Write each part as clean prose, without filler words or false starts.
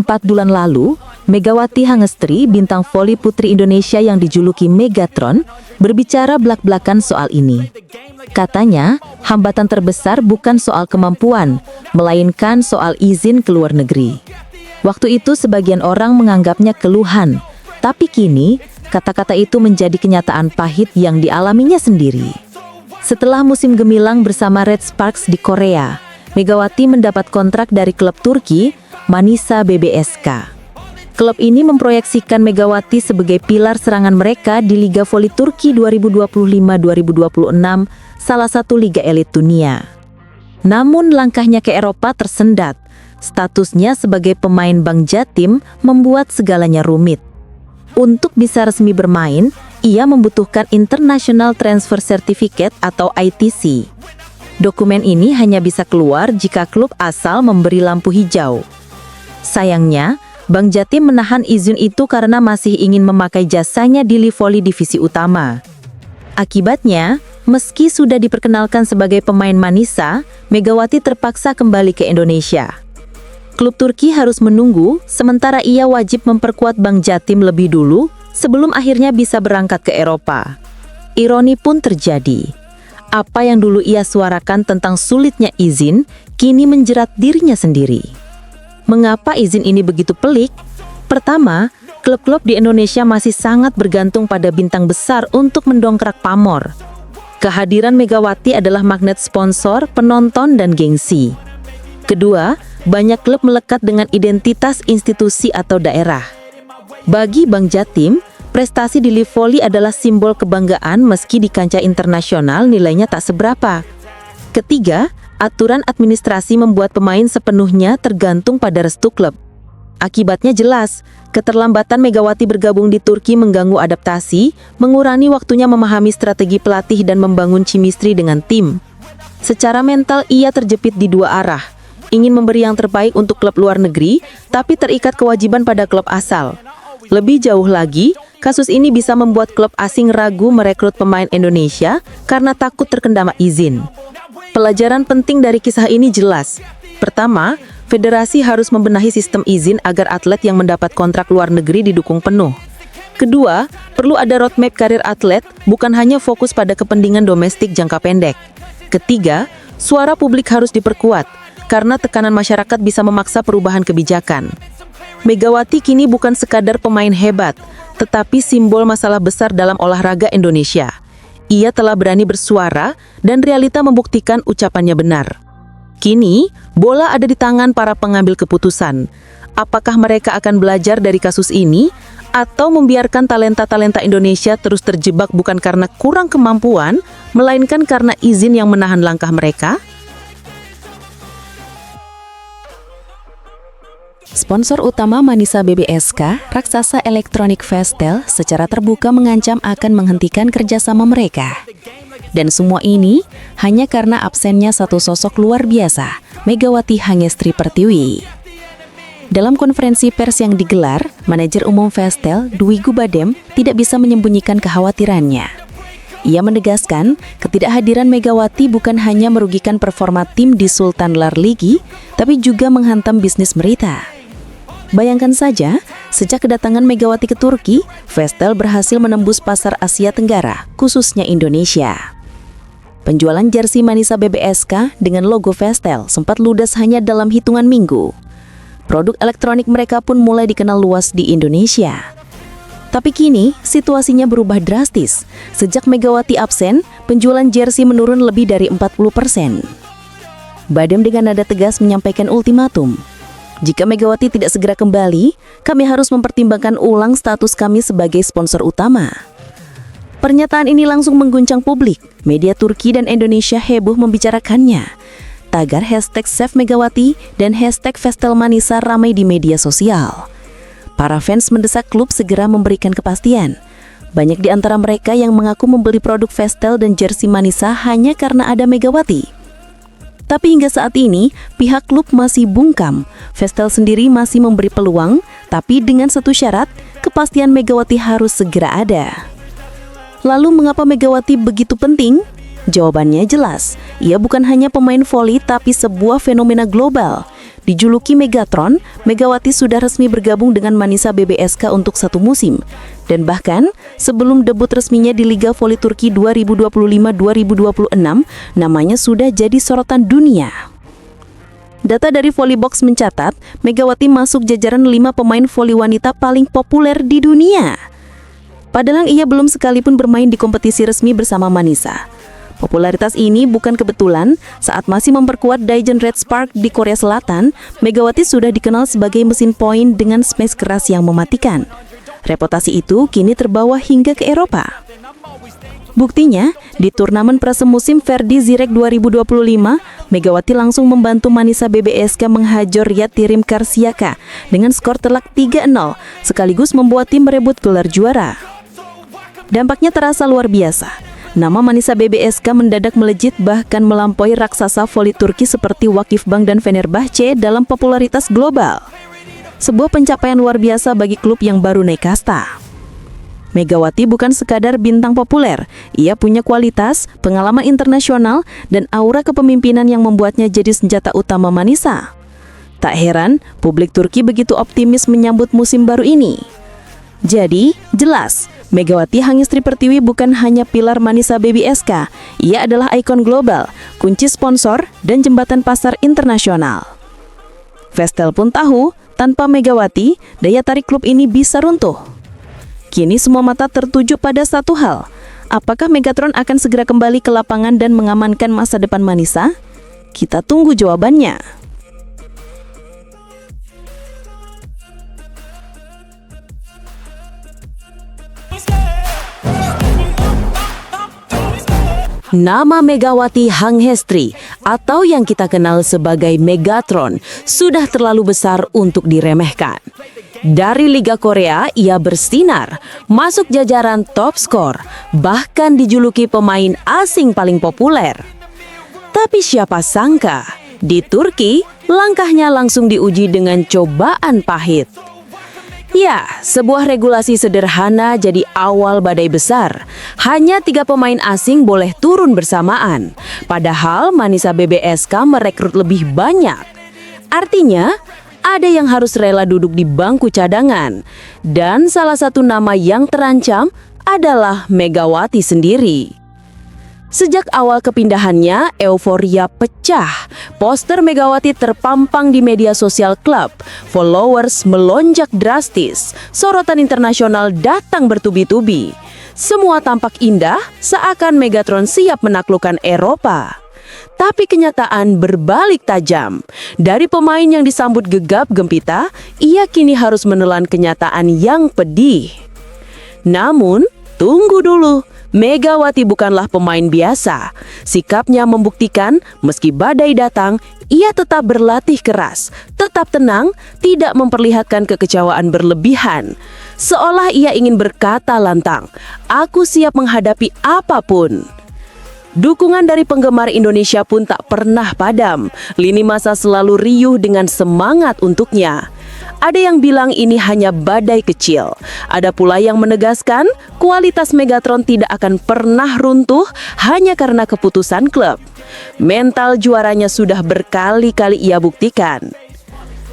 4 bulan lalu, Megawati Hangestri, bintang voli putri Indonesia yang dijuluki Megatron, berbicara blak-blakan soal ini. Katanya, hambatan terbesar bukan soal kemampuan, melainkan soal izin ke luar negeri. Waktu itu sebagian orang menganggapnya keluhan, tapi kini kata-kata itu menjadi kenyataan pahit yang dialaminya sendiri. Setelah musim gemilang bersama Red Sparks di Korea, Megawati mendapat kontrak dari klub Turki, Manisa BBSK. Klub ini memproyeksikan Megawati sebagai pilar serangan mereka di Liga Voli Turki 2025-2026, salah satu liga elit dunia. Namun langkahnya ke Eropa tersendat. Statusnya sebagai pemain Bank Jatim membuat segalanya rumit. Untuk bisa resmi bermain, ia membutuhkan International Transfer Certificate atau ITC. Dokumen ini hanya bisa keluar jika klub asal memberi lampu hijau. Sayangnya, Bank Jatim menahan izin itu karena masih ingin memakai jasanya di Liga Voli Divisi Utama. Akibatnya, meski sudah diperkenalkan sebagai pemain Manisa, Megawati terpaksa kembali ke Indonesia. Klub Turki harus menunggu, sementara ia wajib memperkuat Bank Jatim lebih dulu sebelum akhirnya bisa berangkat ke Eropa. Ironi pun terjadi. Apa yang dulu ia suarakan tentang sulitnya izin, kini menjerat dirinya sendiri. Mengapa izin ini begitu pelik? Pertama, klub-klub di Indonesia masih sangat bergantung pada bintang besar untuk mendongkrak pamor. Kehadiran Megawati adalah magnet sponsor, penonton, dan gengsi. Kedua, banyak klub melekat dengan identitas institusi atau daerah. Bagi Bank Jatim, prestasi di Liga Voli adalah simbol kebanggaan meski di kancah internasional nilainya tak seberapa. Ketiga, aturan administrasi membuat pemain sepenuhnya tergantung pada restu klub. Akibatnya jelas, keterlambatan Megawati bergabung di Turki mengganggu adaptasi, mengurangi waktunya memahami strategi pelatih dan membangun chemistry dengan tim. Secara mental ia terjepit di dua arah, ingin memberi yang terbaik untuk klub luar negeri, tapi terikat kewajiban pada klub asal. Lebih jauh lagi, kasus ini bisa membuat klub asing ragu merekrut pemain Indonesia karena takut terkendala izin. Pelajaran penting dari kisah ini jelas. Pertama, federasi harus membenahi sistem izin agar atlet yang mendapat kontrak luar negeri didukung penuh. Kedua, perlu ada roadmap karir atlet, bukan hanya fokus pada kepentingan domestik jangka pendek. Ketiga, suara publik harus diperkuat, karena tekanan masyarakat bisa memaksa perubahan kebijakan. Megawati kini bukan sekadar pemain hebat, tetapi simbol masalah besar dalam olahraga Indonesia. Ia telah berani bersuara dan realita membuktikan ucapannya benar. Kini, bola ada di tangan para pengambil keputusan. Apakah mereka akan belajar dari kasus ini atau membiarkan talenta-talenta Indonesia terus terjebak bukan karena kurang kemampuan, melainkan karena izin yang menahan langkah mereka? Sponsor utama Manisa BBSK, raksasa elektronik Vestel, secara terbuka mengancam akan menghentikan kerjasama mereka. Dan semua ini hanya karena absennya satu sosok luar biasa, Megawati Hangestri Pertiwi. Dalam konferensi pers yang digelar, manajer umum Vestel, Dwi Gubadem, tidak bisa menyembunyikan kekhawatirannya. Ia menegaskan, ketidakhadiran Megawati bukan hanya merugikan performa tim di Sultan Larligi, tapi juga menghantam bisnis Merita. Bayangkan saja, sejak kedatangan Megawati ke Turki, Vestel berhasil menembus pasar Asia Tenggara, khususnya Indonesia. Penjualan jersey Manisa BBSK dengan logo Vestel sempat ludes hanya dalam hitungan minggu. Produk elektronik mereka pun mulai dikenal luas di Indonesia. Tapi kini, situasinya berubah drastis. Sejak Megawati absen, penjualan jersey menurun lebih dari 40%. Badem dengan nada tegas menyampaikan ultimatum. Jika Megawati tidak segera kembali, kami harus mempertimbangkan ulang status kami sebagai sponsor utama. Pernyataan ini langsung mengguncang publik. Media Turki dan Indonesia heboh membicarakannya. Tagar #SaveMegawati dan #VestelManisa ramai di media sosial. Para fans mendesak klub segera memberikan kepastian. Banyak di antara mereka yang mengaku membeli produk Vestel dan jersey Manisa hanya karena ada Megawati. Tapi hingga saat ini, pihak klub masih bungkam. Vestel sendiri masih memberi peluang, tapi dengan satu syarat, kepastian Megawati harus segera ada. Lalu mengapa Megawati begitu penting? Jawabannya jelas, ia bukan hanya pemain voli tapi sebuah fenomena global. Dijuluki Megatron, Megawati sudah resmi bergabung dengan Manisa BBSK untuk 1 musim. Dan bahkan, sebelum debut resminya di Liga Voli Turki 2025-2026, namanya sudah jadi sorotan dunia. Data dari Volleybox mencatat, Megawati masuk jajaran 5 pemain voli wanita paling populer di dunia. Padahal ia belum sekalipun bermain di kompetisi resmi bersama Manisa. Popularitas ini bukan kebetulan. Saat masih memperkuat Daejeon Red Spark di Korea Selatan, Megawati sudah dikenal sebagai mesin poin dengan smash keras yang mematikan. Reputasi itu kini terbawa hingga ke Eropa. Buktinya, di turnamen prasemusim Verdi Zirek 2025, Megawati langsung membantu Manisa BBSK menghajar Yatirim Karsiaka dengan skor telak 3-0, sekaligus membuat tim merebut gelar juara. Dampaknya terasa luar biasa. Nama Manisa BBSK mendadak melejit bahkan melampaui raksasa voli Turki seperti Vakif Bank dan Fenerbahce dalam popularitas global. Sebuah pencapaian luar biasa bagi klub yang baru naik kasta. Megawati bukan sekadar bintang populer, ia punya kualitas, pengalaman internasional, dan aura kepemimpinan yang membuatnya jadi senjata utama Manisa. Tak heran, publik Turki begitu optimis menyambut musim baru ini. Jadi, jelas, Megawati Hangestri Pertiwi bukan hanya pilar Manisa BBSK, ia adalah ikon global, kunci sponsor, dan jembatan pasar internasional. Vestel pun tahu, tanpa Megawati, daya tarik klub ini bisa runtuh. Kini semua mata tertuju pada satu hal. Apakah Megatron akan segera kembali ke lapangan dan mengamankan masa depan Manisa? Kita tunggu jawabannya. Nama Megawati Hangestri atau yang kita kenal sebagai Megatron sudah terlalu besar untuk diremehkan. Dari Liga Korea, ia bersinar, masuk jajaran top skor, bahkan dijuluki pemain asing paling populer. Tapi siapa sangka, di Turki, langkahnya langsung diuji dengan cobaan pahit. Ya, sebuah regulasi sederhana jadi awal badai besar. Hanya 3 pemain asing boleh turun bersamaan. Padahal Manisa BBSK merekrut lebih banyak. Artinya, ada yang harus rela duduk di bangku cadangan. Dan salah satu nama yang terancam adalah Megawati sendiri. Sejak awal kepindahannya, euforia pecah. Poster Megawati terpampang di media sosial klub. Followers melonjak drastis. Sorotan internasional datang bertubi-tubi. Semua tampak indah, seakan Megatron siap menaklukkan Eropa. Tapi kenyataan berbalik tajam. Dari pemain yang disambut gegap gempita, ia kini harus menelan kenyataan yang pedih. Namun, tunggu dulu. Megawati bukanlah pemain biasa. Sikapnya membuktikan meski badai datang, ia tetap berlatih keras, tetap tenang, tidak memperlihatkan kekecewaan berlebihan. Seolah ia ingin berkata lantang, "Aku siap menghadapi apapun." Dukungan dari penggemar Indonesia pun tak pernah padam. Lini masa selalu riuh dengan semangat untuknya. Ada yang bilang ini hanya badai kecil. Ada pula yang menegaskan kualitas Megatron tidak akan pernah runtuh hanya karena keputusan klub. Mental juaranya sudah berkali-kali ia buktikan.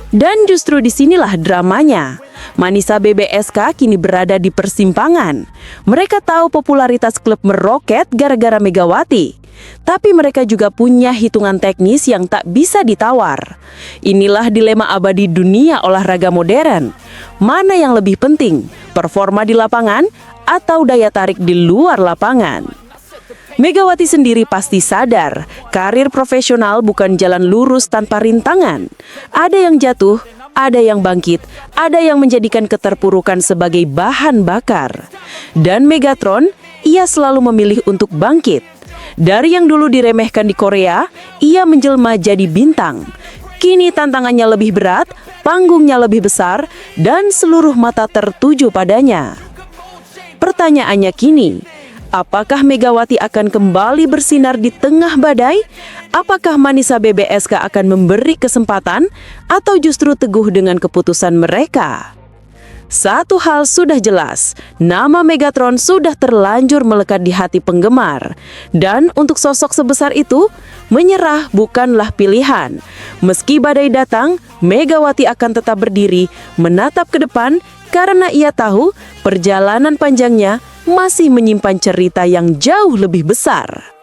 Dan justru disinilah dramanya. Manisa BBSK kini berada di persimpangan. Mereka tahu popularitas klub meroket gara-gara Megawati. Tapi mereka juga punya hitungan teknis yang tak bisa ditawar. Inilah dilema abadi dunia olahraga modern. Mana yang lebih penting, performa di lapangan atau daya tarik di luar lapangan? Megawati sendiri pasti sadar, karir profesional bukan jalan lurus tanpa rintangan. Ada yang jatuh, ada yang bangkit, ada yang menjadikan keterpurukan sebagai bahan bakar. Dan Megatron, ia selalu memilih untuk bangkit. Dari yang dulu diremehkan di Korea, ia menjelma jadi bintang. Kini tantangannya lebih berat, panggungnya lebih besar, dan seluruh mata tertuju padanya. Pertanyaannya kini, apakah Megawati akan kembali bersinar di tengah badai? Apakah Manisa BBSK akan memberi kesempatan? Atau justru teguh dengan keputusan mereka? Satu hal sudah jelas, nama Megatron sudah terlanjur melekat di hati penggemar. Dan untuk sosok sebesar itu, menyerah bukanlah pilihan. Meski badai datang, Megawati akan tetap berdiri, menatap ke depan, karena ia tahu perjalanan panjangnya masih menyimpan cerita yang jauh lebih besar.